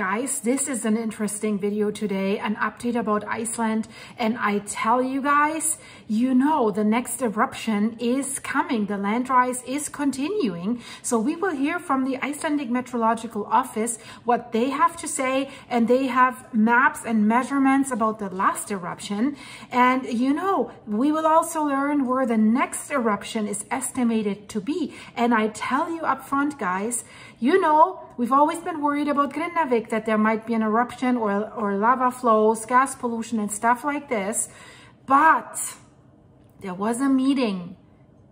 Guys, this is an interesting video today, an update about Iceland. And I tell you guys, you know, the next eruption is coming. The land rise is continuing. So we will hear from the Icelandic Meteorological Office what they have to say. And they have maps and measurements about the last eruption. And you know, we will also learn where the next eruption is estimated to be. And I tell you up front, guys, you know, we've always been worried about Grindavik, that there might be an eruption or lava flows, gas pollution and stuff like this. But there was a meeting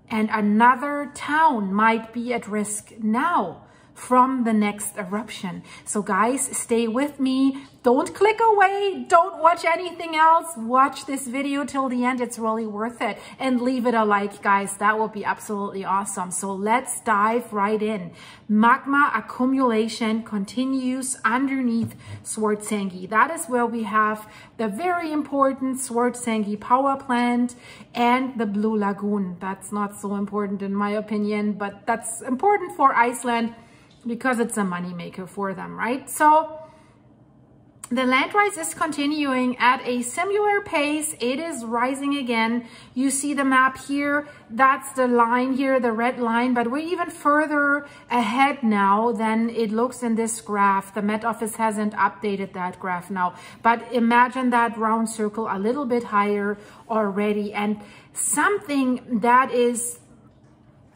and another town might be at risk now from the next eruption. So guys, stay with me. Don't click away. Don't watch anything else. Watch this video till the end. It's really worth it. And leave it a like, guys. That would be absolutely awesome. So let's dive right in. Magma accumulation continues underneath Svartsengi. That is where we have the very important Svartsengi power plant and the Blue Lagoon. That's not so important in my opinion, but that's important for Iceland because it's a moneymaker for them, right? So the land rise is continuing at a similar pace. It is rising again. You see the map here. That's the line here, the red line, but we're even further ahead now than it looks in this graph. The Met Office hasn't updated that graph now, but imagine that round circle a little bit higher already. And something that is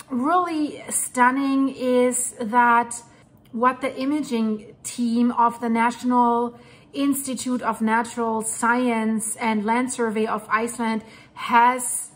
really stunning is that what the imaging team of the National Institute of Natural Science and Land Survey of Iceland has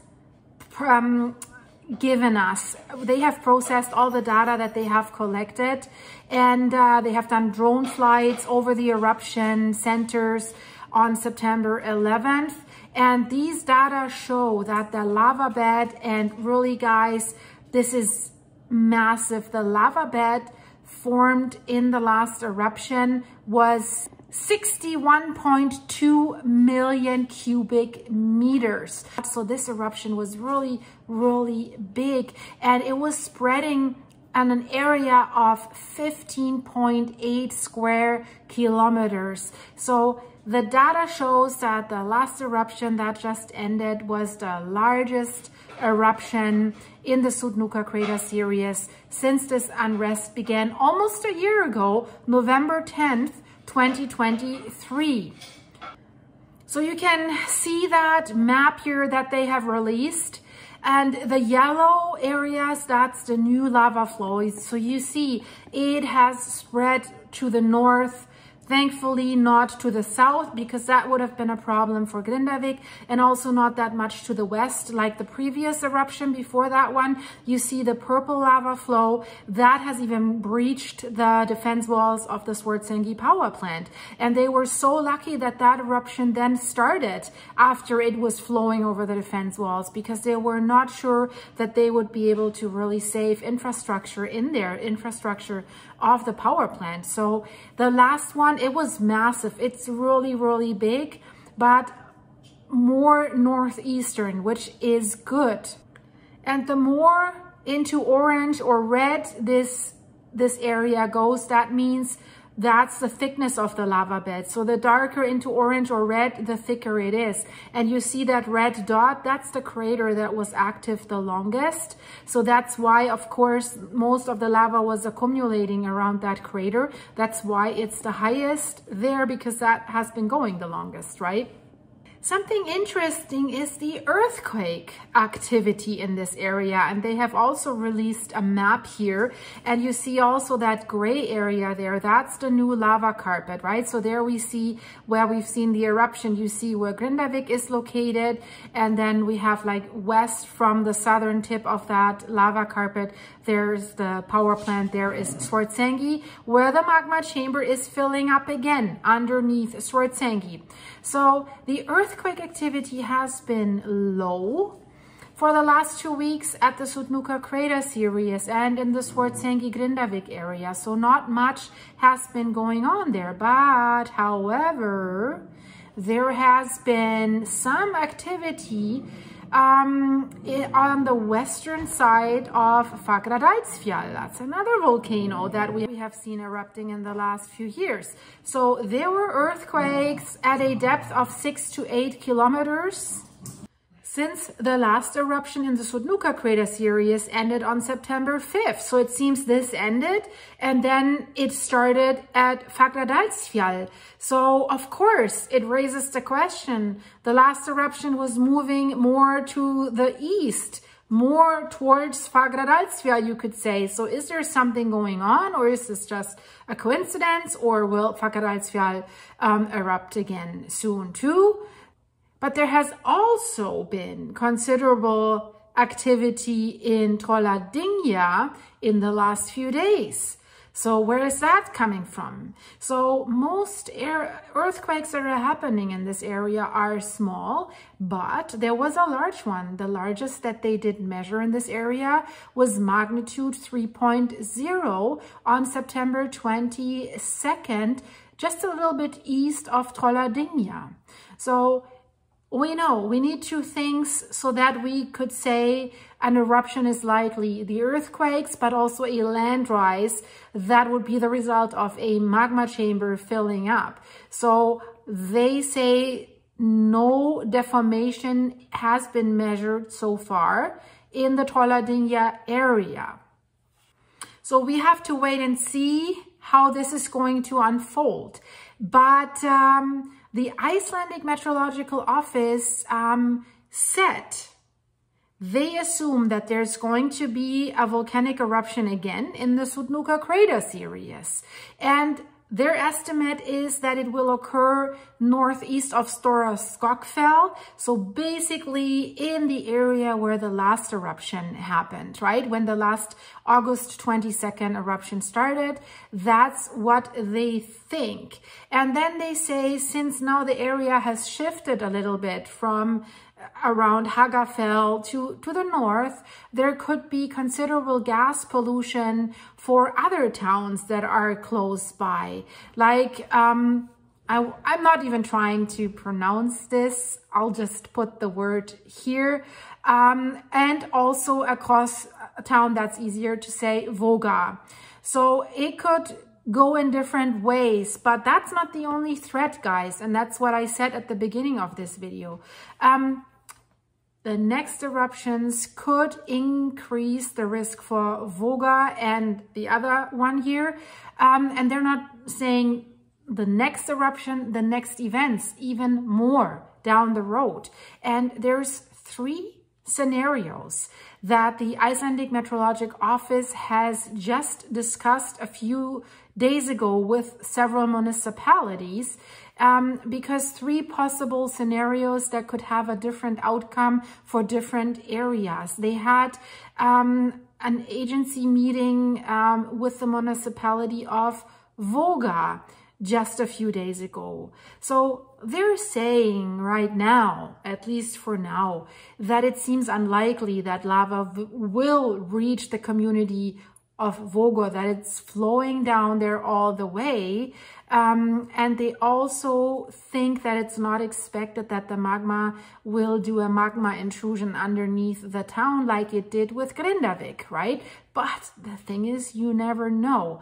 given us. They have processed all the data that they have collected, and they have done drone flights over the eruption centers on September 11th. And these data show that the lava bed, and really guys, this is massive. The lava bed formed in the last eruption was 61.2 million cubic meters. So this eruption was really, really big, and it was spreading on an area of 15.8 square kilometers. So the data shows that the last eruption that just ended was the largest eruption in the Sundhnúka crater series since this unrest began almost a year ago, November 10th, 2023. So you can see that map here that they have released, and the yellow areas, that's the new lava flows. So you see it has spread to the north, thankfully not to the south, because that would have been a problem for Grindavik, and also not that much to the west like the previous eruption before that one. You see the purple lava flow that has even breached the defense walls of the Svartsengi power plant, and they were so lucky that that eruption then started after it was flowing over the defense walls, because they were not sure that they would be able to really save infrastructure in there, infrastructure of the power plant. So the last one, it was massive. It's really, really big, but more northeastern, which is good. And the more into orange or red this area goes, that means that's the thickness of the lava bed. So the darker into orange or red, the thicker it is. And you see that red dot, that's the crater that was active the longest. So that's why, of course, most of the lava was accumulating around that crater. That's why it's the highest there, because that has been going the longest, right? Something interesting is the earthquake activity in this area, and they have also released a map here, and you see also that gray area there, that's the new lava carpet, right? So there we see where we've seen the eruption. You see where Grindavik is located, and then we have like west from the southern tip of that lava carpet, there's the power plant, there is Svartsengi, where the magma chamber is filling up again underneath Svartsengi. So the earthquake activity has been low for the last 2 weeks at the Sundhnúka crater series and in the Svartsengi Grindavik area. So not much has been going on there. But however, there has been some activity on the western side of Fagradalsfjall. That's another volcano that we have seen erupting in the last few years. So there were earthquakes at a depth of 6 to 8 kilometers. Since the last eruption in the Sundhnúka crater series ended on September 5th. So it seems this ended and then it started at Fagradalsfjall. So of course it raises the question, the last eruption was moving more to the east, more towards Fagradalsfjall, you could say. So is there something going on, or is this just a coincidence, or will Fagradalsfjall erupt again soon too? But there has also been considerable activity in Trollhättan in the last few days. So where is that coming from? So most earthquakes that are happening in this area are small, but there was a large one. The largest that they did measure in this area was magnitude 3.0 on September 22nd, just a little bit east of Trollhättan. So we know we need two things so that we could say an eruption is likely: the earthquakes, but also a land rise that would be the result of a magma chamber filling up. So they say no deformation has been measured so far in the Trollhättan area. So we have to wait and see how this is going to unfold. But the Icelandic Meteorological Office said they assume that there's going to be a volcanic eruption again in the Sundhnúka crater series. And their estimate is that it will occur northeast of Stóra Skógfell, so basically in the area where the last eruption happened, right? When the last August 22nd eruption started, that's what they think. And then they say, since now the area has shifted a little bit from around Hagafell to the north, there could be considerable gas pollution for other towns that are close by. Like, I'm not even trying to pronounce this. I'll just put the word here. And also across a town that's easier to say, Voga. So it could go in different ways, but that's not the only threat, guys. And that's what I said at the beginning of this video. The next eruptions could increase the risk for Voga and the other one here. And they're not saying the next eruption, the next events, even more down the road. And there's 3 scenarios that the Icelandic Meteorological Office has just discussed a few days ago with several municipalities, because 3 possible scenarios that could have a different outcome for different areas. They had an agency meeting with the municipality of Voga just a few days ago. So they're saying right now, at least for now, that it seems unlikely that lava will reach the community of Voga, that it's flowing down there all the way. And they also think that it's not expected that the magma will do a magma intrusion underneath the town like it did with Grindavik, right? But the thing is, you never know.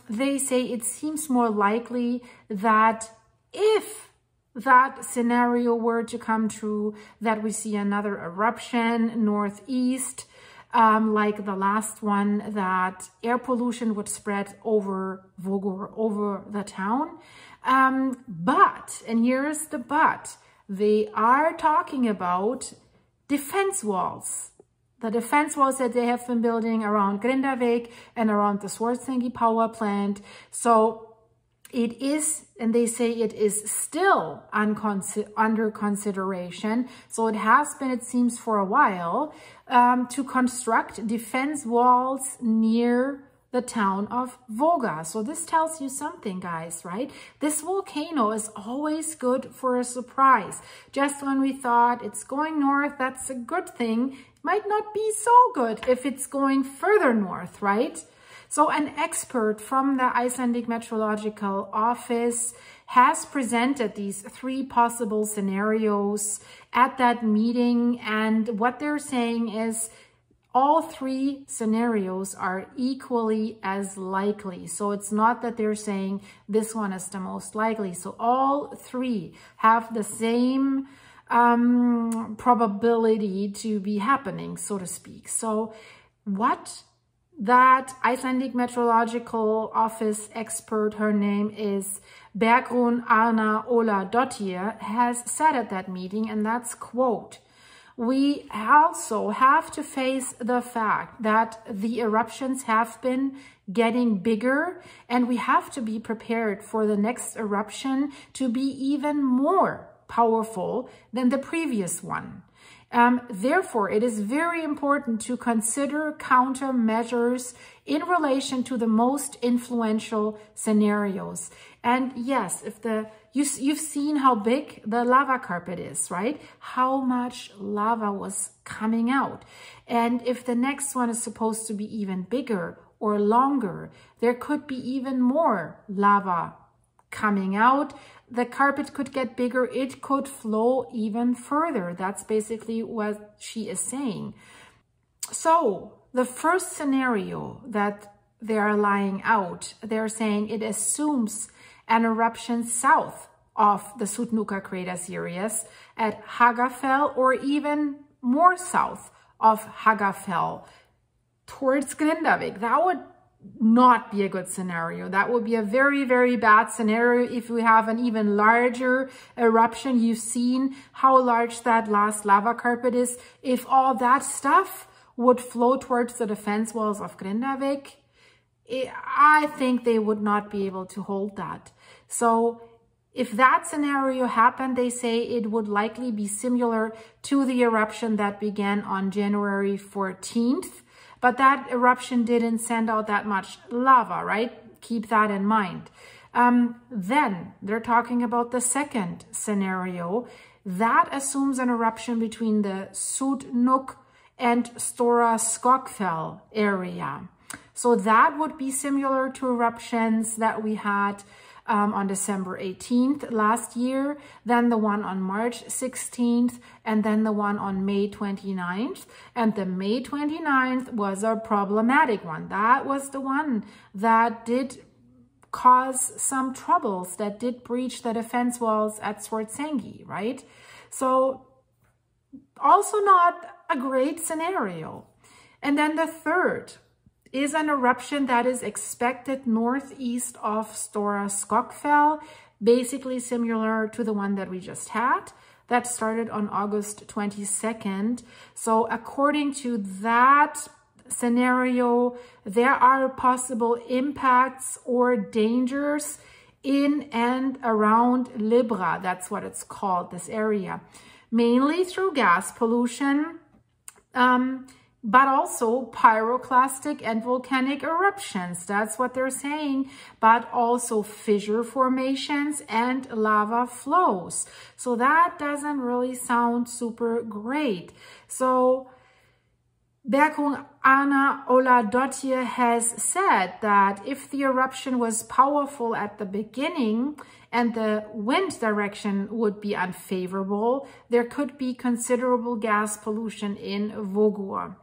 They say it seems more likely that if that scenario were to come true, that we see another eruption northeast, like the last one, that air pollution would spread over Voga, over the town. But, and here's the but, they are talking about defense walls. The defense walls that they have been building around Grindavik and around the Svartsengi power plant. So it is, and they say it is still under consideration. So it has been, it seems, for a while, to construct defense walls near the town of Voga. So this tells you something, guys, right? This volcano is always good for a surprise. Just when we thought it's going north, that's a good thing, it might not be so good if it's going further north, right? So an expert from the Icelandic Meteorological Office has presented these 3 possible scenarios at that meeting. And what they're saying is all 3 scenarios are equally as likely. So it's not that they're saying this one is the most likely. So all 3 have the same probability to be happening, so to speak. So what that Icelandic Meteorological Office expert, her name is Bergrún Arna Óladóttir, has said at that meeting, and that's quote, "We also have to face the fact that the eruptions have been getting bigger, and we have to be prepared for the next eruption to be even more powerful than the previous one. Therefore, it is very important to consider countermeasures in relation to the most influential scenarios." And yes, if you've seen how big the lava carpet is, right? How much lava was coming out. And if the next one is supposed to be even bigger or longer, there could be even more lava coming out. The carpet could get bigger. It could flow even further. That's basically what she is saying. So the first scenario that they are laying out, they're saying it assumes an eruption south of the Sundhnúka crater series at Hagafell, or even more south of Hagafell towards Grindavik. That would not be a good scenario. That would be a very, very bad scenario if we have an even larger eruption. You've seen how large that last lava carpet is. If all that stuff would flow towards the defense walls of Grindavik, I think they would not be able to hold that. So if that scenario happened, they say it would likely be similar to the eruption that began on January 14th. But that eruption didn't send out that much lava, right? Keep that in mind. Then they're talking about the second scenario. That assumes an eruption between the Sundhnúka and Stóra Skógfell area. So that would be similar to eruptions that we had on December 18th last year, then the one on March 16th, and then the one on May 29th. And the May 29th was a problematic one. That was the one that did cause some troubles, that did breach the defense walls at Svartsengi, right? So also not a great scenario. And then the third is an eruption that is expected northeast of Stóra Skógfell, basically similar to the one that we just had, that started on August 22nd. So according to that scenario, there are possible impacts or dangers in and around Libra, that's what it's called, this area, mainly through gas pollution, but also pyroclastic and volcanic eruptions. That's what they're saying, but also fissure formations and lava flows. So that doesn't really sound super great. So Bergrún Arna Óladóttir has said that if the eruption was powerful at the beginning and the wind direction would be unfavorable, there could be considerable gas pollution in Voga.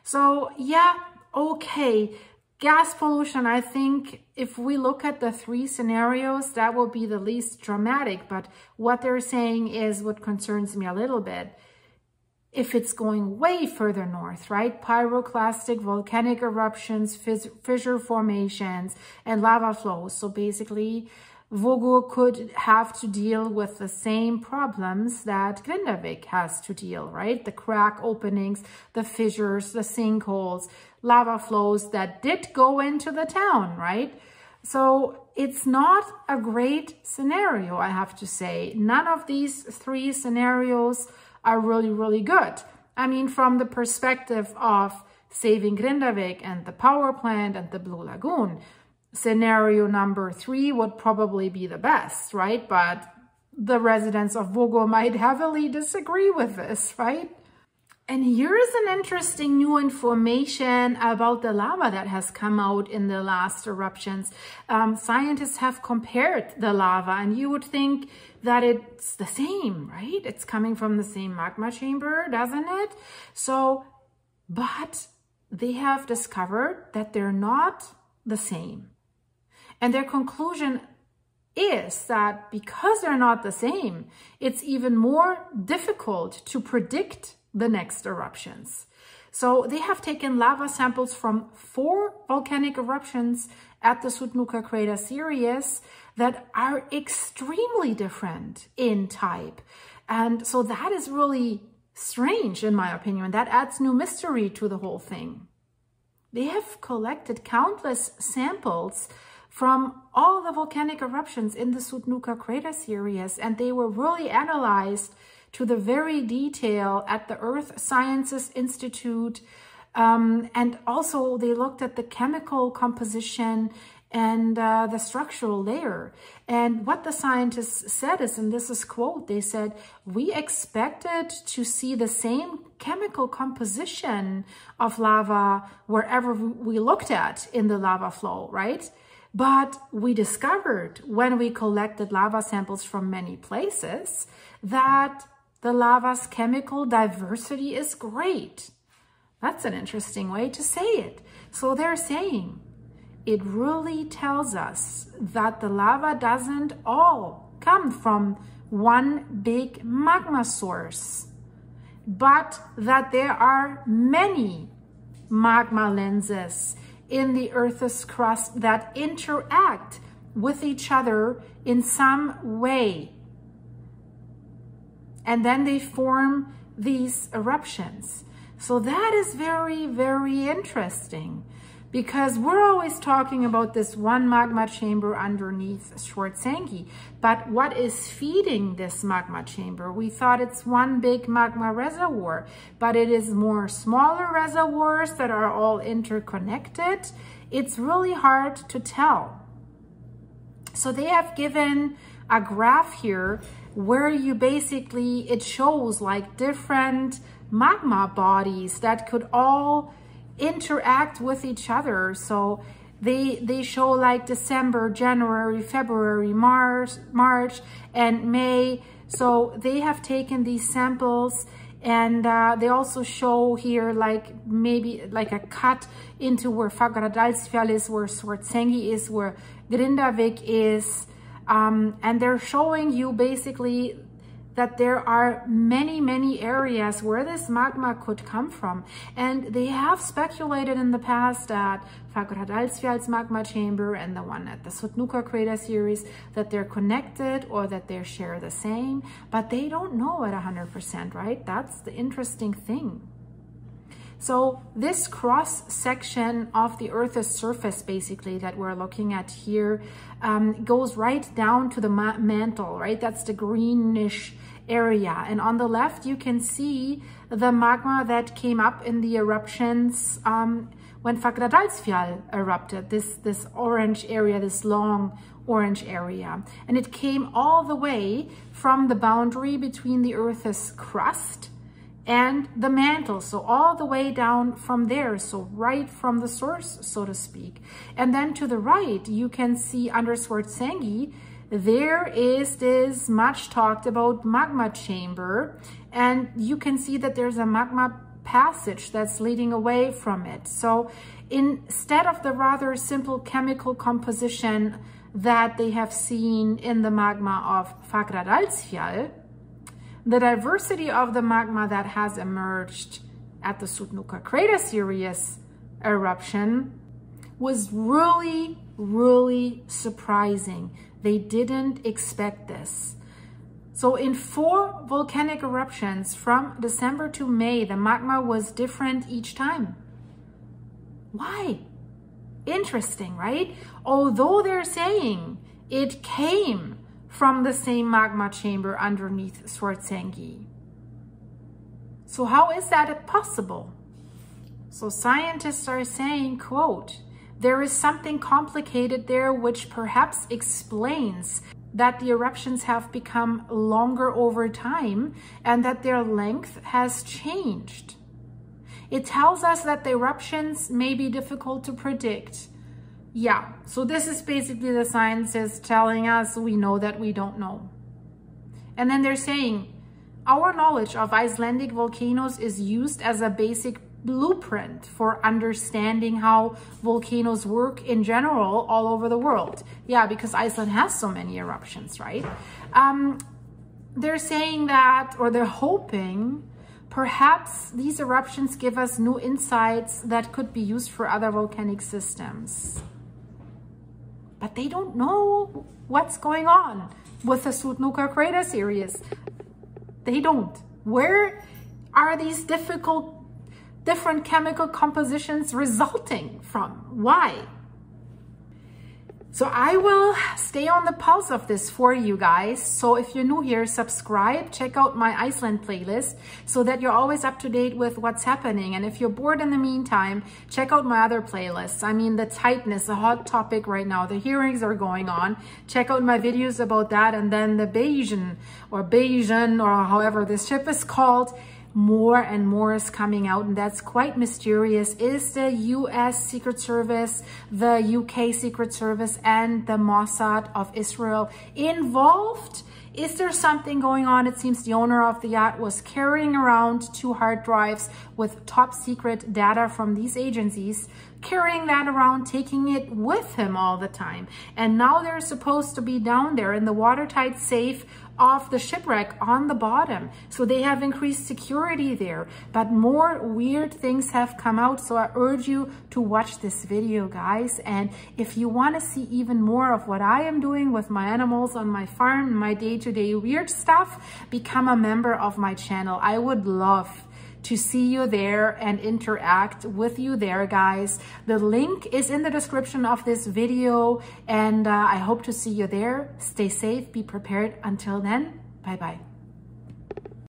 So yeah, okay, gas pollution, I think if we look at the three scenarios, that will be the least dramatic. But what they're saying is what concerns me a little bit. If it's going way further north, right? Pyroclastic, volcanic eruptions, fissure formations, and lava flows. So basically, Voga could have to deal with the same problems that Grindavik has to deal, right? The crack openings, the fissures, the sinkholes, lava flows that did go into the town, right? So it's not a great scenario, I have to say. None of these three scenarios are really, really good. I mean, from the perspective of saving Grindavik and the power plant and the Blue Lagoon, scenario number 3 would probably be the best, right? But the residents of Voga might heavily disagree with this, right? And here is an interesting new information about the lava that has come out in the last eruptions. Scientists have compared the lava, and you would think that it's the same, right? It's coming from the same magma chamber, doesn't it? But they have discovered that they're not the same. And their conclusion is that because they're not the same, it's even more difficult to predict the next eruptions. So they have taken lava samples from 4 volcanic eruptions at the Sundhnúka crater series that are extremely different in type. And so that is really strange, in my opinion. That adds new mystery to the whole thing. They have collected countless samples from all the volcanic eruptions in the Sundhnúka crater series, and they were really analyzed to the very detail at the Earth Sciences Institute. And also they looked at the chemical composition and the structural layer. And what the scientists said is, and this is quote, they said, we expected to see the same chemical composition of lava wherever we looked at in the lava flow, right? But we discovered when we collected lava samples from many places that the lava's chemical diversity is great. That's an interesting way to say it. So they're saying it really tells us that the lava doesn't all come from one big magma source, but that there are many magma lenses in the Earth's crust that interact with each other in some way. And then they form these eruptions. So that is very, very interesting, because we're always talking about this one magma chamber underneath Schwarzenegger. But what is feeding this magma chamber? We thought it's one big magma reservoir, but it is more smaller reservoirs that are all interconnected. It's really hard to tell. So they have given a graph here where you basically, it shows like different magma bodies that could all interact with each other. So they show like December, January, February, March, and May. So they have taken these samples, and they also show here like maybe like a cut into where Fagradalsfjall is, where Schwarzenegger is, where Grindavik is. And they're showing you basically that there are many, many areas where this magma could come from. And they have speculated in the past that Fagradalsfjall's magma chamber and the one at the Sundhnúka crater series, that they're connected or that they share the same, but they don't know at 100%, right? That's the interesting thing. So this cross section of the Earth's surface, basically, that we're looking at here, goes right down to the mantle, right? That's the greenish area. And on the left, you can see the magma that came up in the eruptions when Fagradalsfjall erupted, this orange area, this long orange area. And it came all the way from the boundary between the Earth's crust and the mantle, so all the way down from there, so right from the source, so to speak. And then to the right, you can see under Schwarzenegger, there is this much talked about magma chamber, and you can see that there's a magma passage that's leading away from it. So instead of the rather simple chemical composition that they have seen in the magma of Fagradalsfjall, the diversity of the magma that has emerged at the Sundhnúka crater series eruption was really, really surprising. They didn't expect this. So in 4 volcanic eruptions from December to May, the magma was different each time. Why? Interesting, right? Although they're saying it came from the same magma chamber underneath Schwarzenegger. So how is that possible? So scientists are saying, quote, there is something complicated there which perhaps explains that the eruptions have become longer over time and that their length has changed. It tells us that the eruptions may be difficult to predict. Yeah, so this is basically the scientists telling us we know that we don't know. And then they're saying, our knowledge of Icelandic volcanoes is used as a basic blueprint for understanding how volcanoes work in general all over the world. Yeah, because Iceland has so many eruptions, right? They're saying that, or they're hoping, perhaps these eruptions give us new insights that could be used for other volcanic systems. But they don't know what's going on with the Sundhnúka crater series. They don't. Where are these different chemical compositions resulting from? Why? So I will stay on the pulse of this for you guys. So if you're new here, subscribe, check out my Iceland playlist so that you're always up to date with what's happening. And if you're bored in the meantime, check out my other playlists. I mean, the tightness, a hot topic right now. The hearings are going on. Check out my videos about that. And then the Bayesian or however this ship is called, more and more is coming out, and that's quite mysterious. Is the US Secret Service, the UK Secret Service, and the Mossad of Israel involved? Is there something going on? It seems the owner of the yacht was carrying around 2 hard drives with top secret data from these agencies, carrying that around, taking it with him all the time. And now they're supposed to be down there in the watertight safe of the shipwreck on the bottom. So they have increased security there, but more weird things have come out. So I urge you to watch this video, guys. And if you want to see even more of what I am doing with my animals on my farm, my day-to-day weird stuff, become a member of my channel. I would love to see you there and interact with you there, guys. The link is in the description of this video, and I hope to see you there. Stay safe, be prepared. Until then, bye-bye.